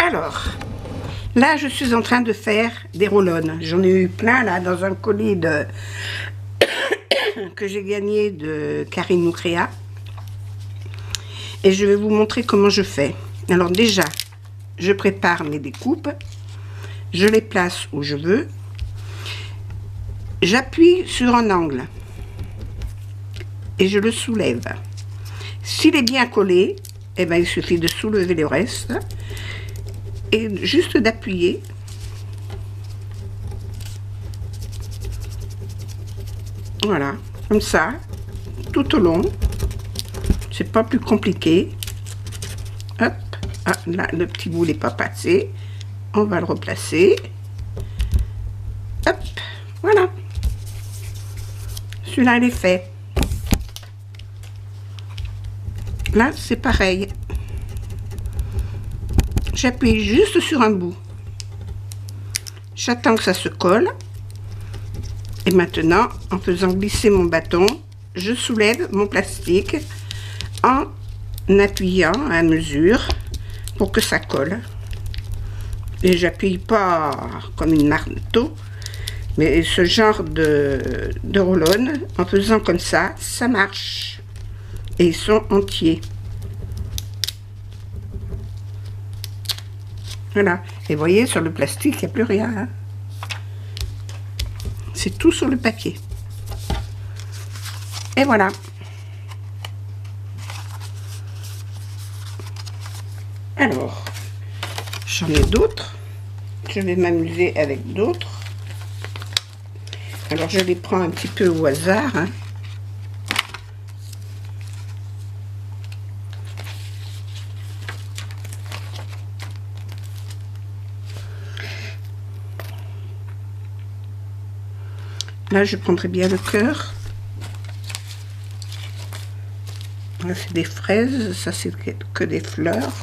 Alors, là, je suis en train de faire des roll-on. J'en ai eu plein, là, dans un colis que j'ai gagné de Karine Noukrea. Et je vais vous montrer comment je fais. Alors déjà, je prépare mes découpes. Je les place où je veux. J'appuie sur un angle. Et je le soulève. S'il est bien collé, eh ben, il suffit de soulever le reste. Et juste d'appuyer. Voilà, comme ça, tout au long. C'est pas plus compliqué. Hop, ah, là, le petit bout n'est pas passé. On va le replacer. Hop, voilà. Celui-là, il est fait. Là, c'est pareil. J'appuie juste sur un bout. J'attends que ça se colle. Et maintenant, en faisant glisser mon bâton, je soulève mon plastique en appuyant à mesure pour que ça colle. Et j'appuie pas comme une marteau, mais ce genre de roll-on, en faisant comme ça, ça marche. Et ils sont entiers. Voilà. Et vous voyez, sur le plastique, il n'y a plus rien. Hein. C'est tout sur le papier. Et voilà. Alors, j'en ai d'autres. Je vais m'amuser avec d'autres. Alors, je les prends un petit peu au hasard. Hein. Là, je prendrai bien le cœur. Là, c'est des fraises. Ça, c'est que des fleurs.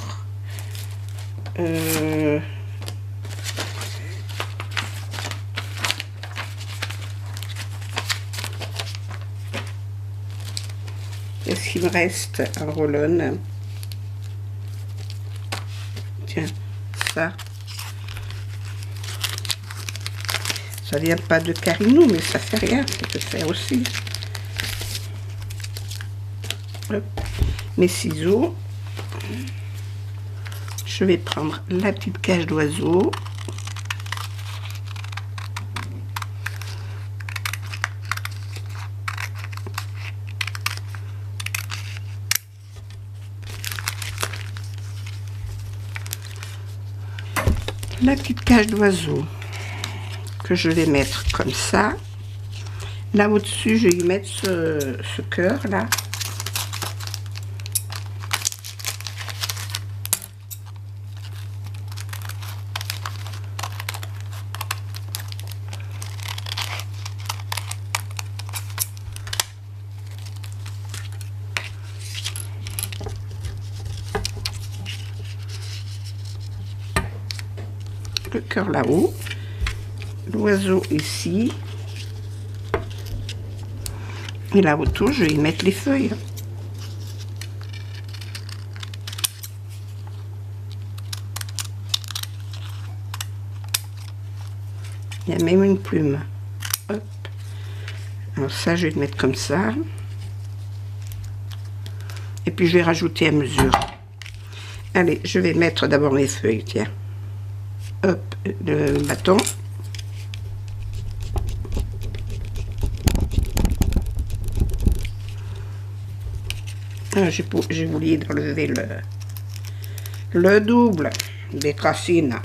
Qu'est-ce qu'il me reste? Un roll-on. Tiens, ça. Ça vient pas de Carinou, mais ça fait rien, ça peut faire aussi. Hop. Mes ciseaux. Je vais prendre la petite cage d'oiseau. La petite cage d'oiseau que je vais mettre comme ça. Là au-dessus, je vais y mettre ce cœur là. Le cœur là-haut, l'oiseau ici, et là autour je vais y mettre les feuilles. Il y a même une plume. Hop. Alors ça je vais le mettre comme ça, et puis je vais rajouter à mesure. Allez, je vais mettre d'abord les feuilles, tiens. Hop, le bâton. Ah, j'ai oublié d'enlever le double des racines.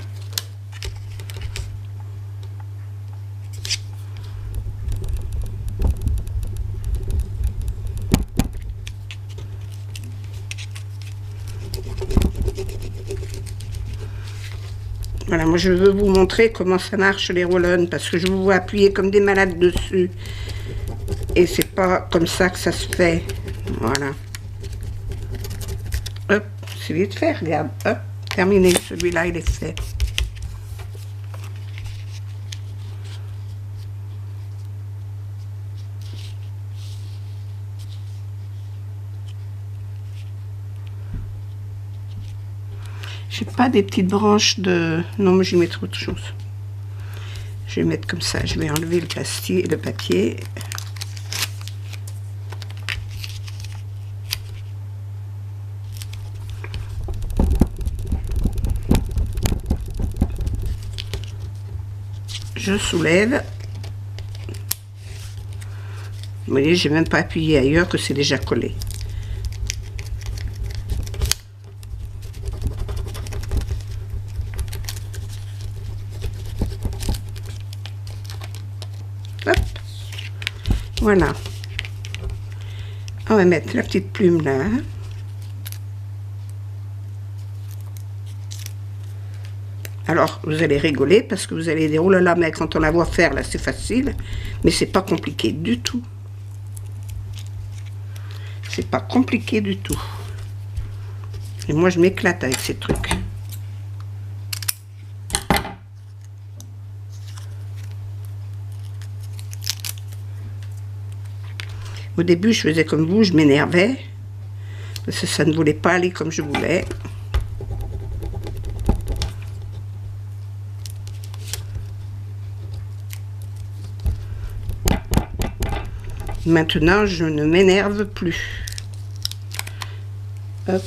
Voilà, moi je veux vous montrer comment ça marche les roll-on parce que je vous vois appuyer comme des malades dessus et c'est pas comme ça que ça se fait. Voilà. Hop, c'est vite fait, regarde. Hop, terminé, celui-là il est fait. J'ai pas des petites branches de... Non, mais je vais mettre autre chose. Je vais mettre comme ça. Je vais enlever le plastique, le papier. Je soulève. Vous voyez, j'ai même pas appuyé ailleurs que c'est déjà collé. Hop. Voilà. On va mettre la petite plume là. Alors, vous allez rigoler parce que vous allez dire, oh là là, mais quand on la voit faire, là, c'est facile. Mais c'est pas compliqué du tout. C'est pas compliqué du tout. Et moi, je m'éclate avec ces trucs. Au début, je faisais comme vous, je m'énervais. Parce que ça ne voulait pas aller comme je voulais. Maintenant, je ne m'énerve plus. Hop.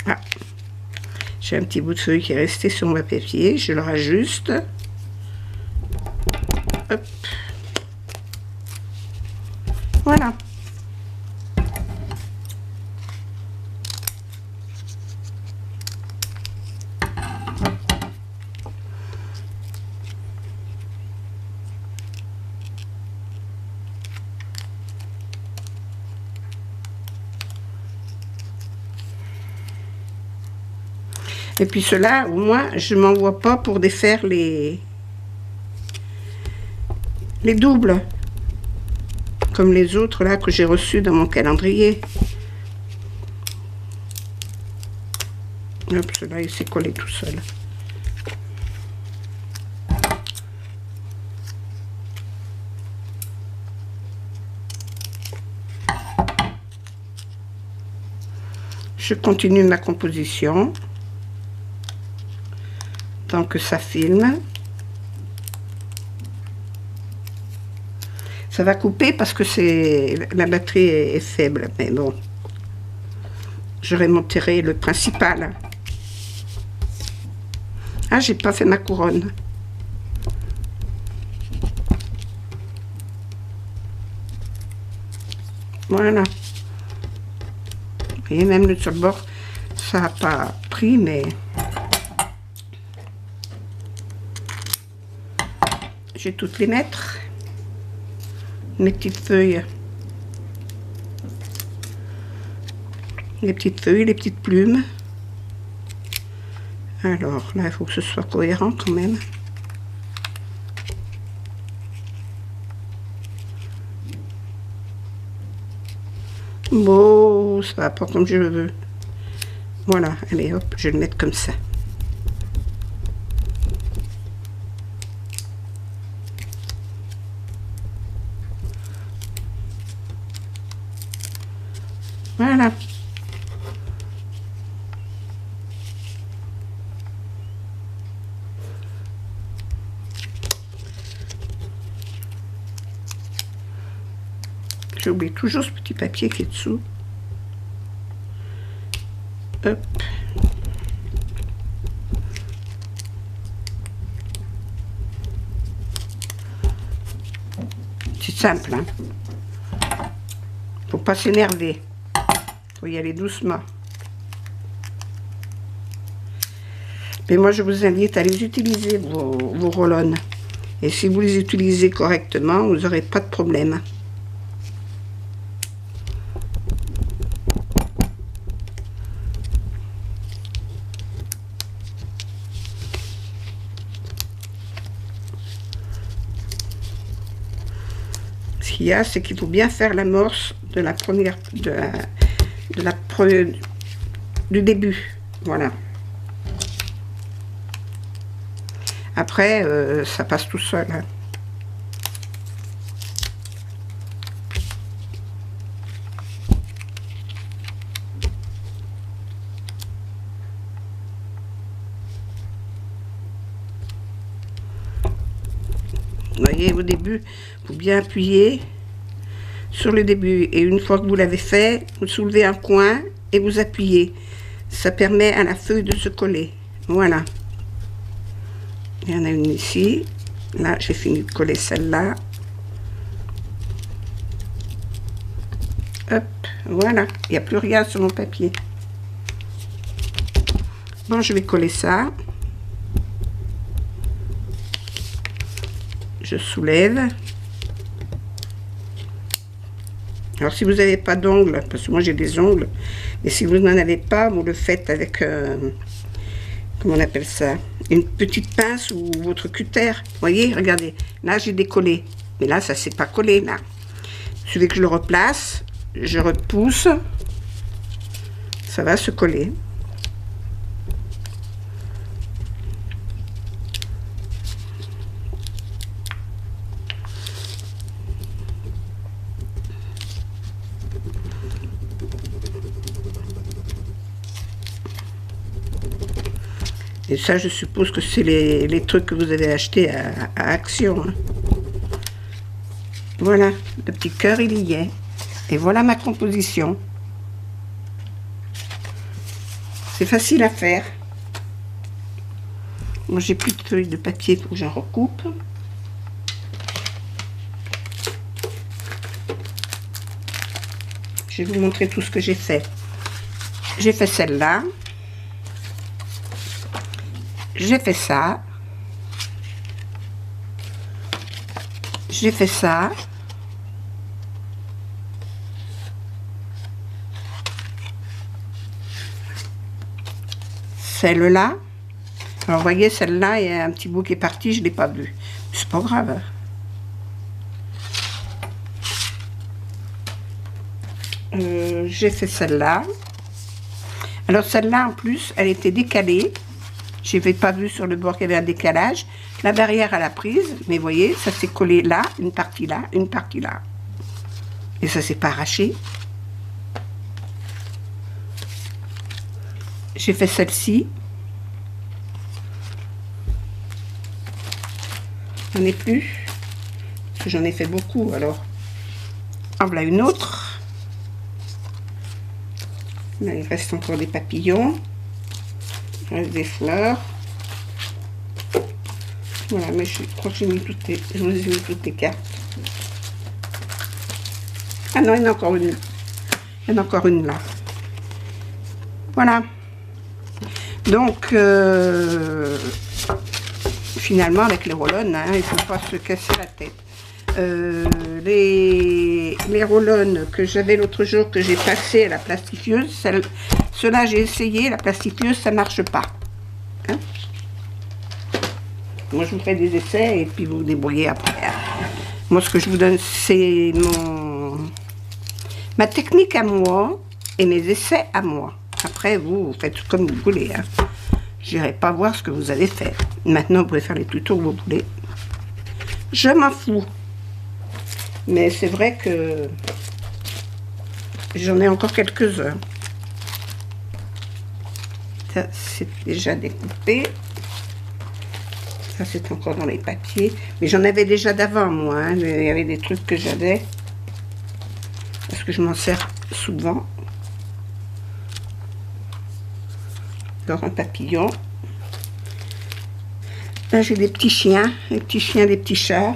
Ah. J'ai un petit bout de feuille qui est resté sur ma papier, je le rajuste. Hop. Voilà. Et puis cela, au moins, je ne m'envoie pas pour défaire les doubles. Comme les autres là que j'ai reçus dans mon calendrier. Hop, cela il s'est collé tout seul. Je continue ma composition. Tant que ça filme. Ça va couper parce que la batterie est faible, mais bon. J'aurais montré le principal. Ah, j'ai pas fait ma couronne. Voilà. Vous voyez, même le sur le bord, ça n'a pas pris, mais... Je vais toutes les mettre. Mes petites feuilles. Les petites feuilles, les petites plumes. Alors, là, il faut que ce soit cohérent quand même. Bon, ça va pas comme je veux. Voilà, allez, hop, je vais le mettre comme ça. Voilà. J'oublie toujours ce petit papier qui est dessous. Hop. C'est simple, hein. Faut pas s'énerver. Faut y aller doucement. Mais moi, je vous invite à les utiliser, vos roll-on. Et si vous les utilisez correctement, vous n'aurez pas de problème. Ce qu'il y a, c'est qu'il faut bien faire l'amorce de la première, du début. Voilà. Après, ça passe tout seul. Hein. Vous voyez, au début, il faut bien appuyer sur le début. Et une fois que vous l'avez fait, vous soulevez un coin et vous appuyez. Ça permet à la feuille de se coller. Voilà. Il y en a une ici. Là, j'ai fini de coller celle-là. Hop, voilà. Il n'y a plus rien sur mon papier. Bon, je vais coller ça. Je soulève. Alors, si vous n'avez pas d'ongles, parce que moi j'ai des ongles, et si vous n'en avez pas, vous le faites avec, comment on appelle ça, une petite pince ou votre cutter. Vous voyez, regardez, là j'ai décollé, mais là ça s'est pas collé, là. Il suffit que je le replace, je repousse, ça va se coller. Et ça, je suppose que c'est les trucs que vous avez achetés à Action. Hein. Voilà, le petit cœur, il y est. Et voilà ma composition. C'est facile à faire. Moi, j'ai plus de feuilles de papier pour que j'en recoupe. Je vais vous montrer tout ce que j'ai fait. J'ai fait celle-là. J'ai fait ça. J'ai fait ça. Celle-là. Alors, vous voyez, celle-là, il y a un petit bout qui est parti, je ne l'ai pas vu. C'est pas grave. J'ai fait celle-là. Alors, celle-là, en plus, elle était décalée. Je n'avais pas vu sur le bord qu'il y avait un décalage. La barrière à la prise, mais vous voyez, ça s'est collé là, une partie là, une partie là. Et ça s'est pas arraché. J'ai fait celle-ci. J'en ai plus. Parce que j'en ai fait beaucoup, alors. En voilà une autre. Là, il reste encore des papillons. Il reste des fleurs. Voilà, mais je crois que j'ai mis toutes les cartes. Ah non, il y en a encore une. Il y en a encore une là. Voilà. Donc, finalement, avec les roll-on, hein, il ne faut pas se casser la tête. Les roll-on que j'avais l'autre jour, que j'ai passé à la plastifieuse, ceux-là j'ai essayé, la plastifieuse ça marche pas. Hein? Moi je vous fais des essais et puis vous vous débrouillez après. Hein? Moi ce que je vous donne c'est ma technique à moi et mes essais à moi. Après vous faites comme vous voulez. Hein? J'irai pas voir ce que vous avez fait. Maintenant vous pouvez faire les tutos que vous voulez. Je m'en fous. Mais c'est vrai que j'en ai encore quelques-uns. Ça, c'est déjà découpé. Ça, c'est encore dans les papiers. Mais j'en avais déjà d'avant, moi. Hein. Il y avait des trucs que j'avais. Parce que je m'en sers souvent. Alors, un papillon. Là, j'ai des petits chiens. Des petits chiens, des petits chats.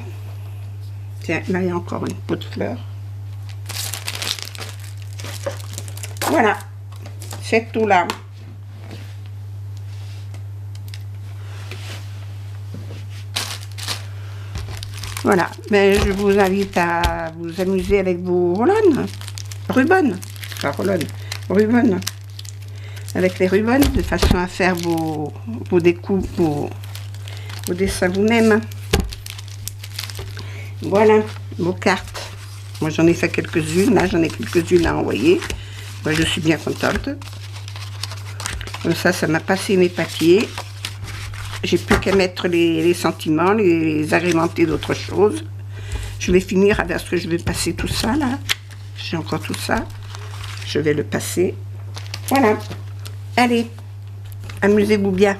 Tiens, là, il y a encore une pot de fleurs. Voilà. C'est tout là. Voilà. Mais je vous invite à vous amuser avec vos roll-on. Rubans. Pas roll-on. Rubans. Avec les rubans, de façon à faire vos découpes, vos dessins vous-même. Voilà, vos cartes. Moi, j'en ai fait quelques-unes. Là, j'en ai quelques-unes à envoyer. Moi, je suis bien contente. Comme ça m'a passé mes papiers. J'ai plus qu'à mettre les sentiments, les agrémenter d'autres choses. Je vais finir avec ce que je vais passer tout ça, là. J'ai encore tout ça. Je vais le passer. Voilà. Allez, amusez-vous bien.